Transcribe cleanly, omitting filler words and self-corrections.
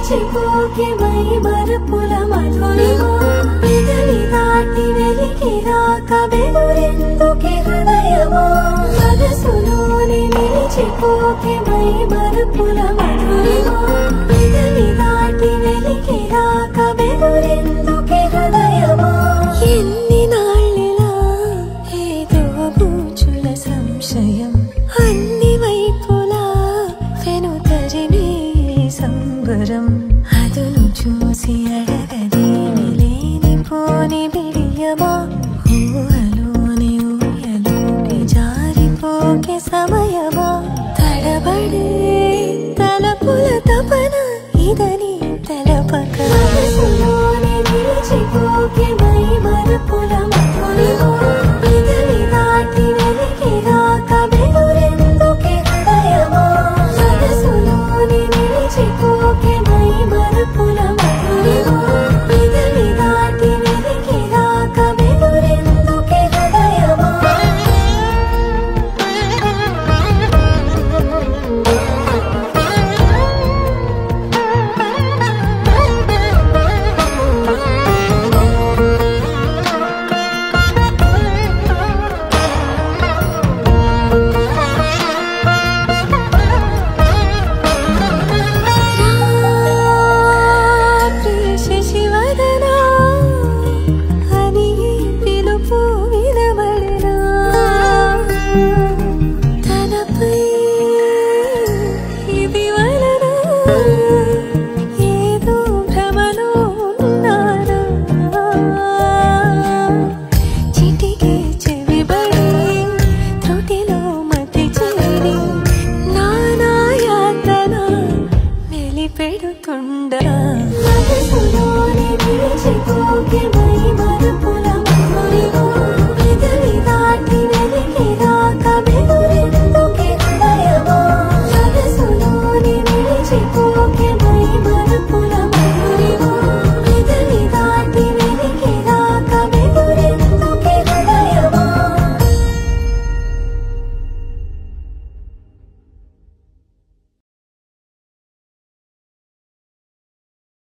నిలిచిపోకే my Marupula Madhurima పెదవి దాటి వెలికిరాక బెదురెందుకే హృదయమా మనసులోని నిలిచిపోకే మై మరుపుల మధురిమా పెదవి దాటి వెలికిరాక బెదురెందుకే హృదయమా ఎన్ని నాళ్ళిలా ఏదో బూచుల సంశయం అన్ని వైపులా వెనుతరినే సంబరం అదును చూసి అడగదేమి లేనిపోని బిడియమా ఊహలోని ఊయలోకి జారిపోకే సమయమా తడబడే తలపుల తపన ఇదని తలపక మనసులోని నిలిచిపోకే మై మరుపుల మధురిమా పెదవి దాటి వెలికిరాక బెదురెందుకే హృదయమా మనసులోని నిలిచిపోకే మై మరుపుల మధురిమా పెదవి దాటి వెలికిరాక బెదురెందుకే హృదయమా పెడుతుండా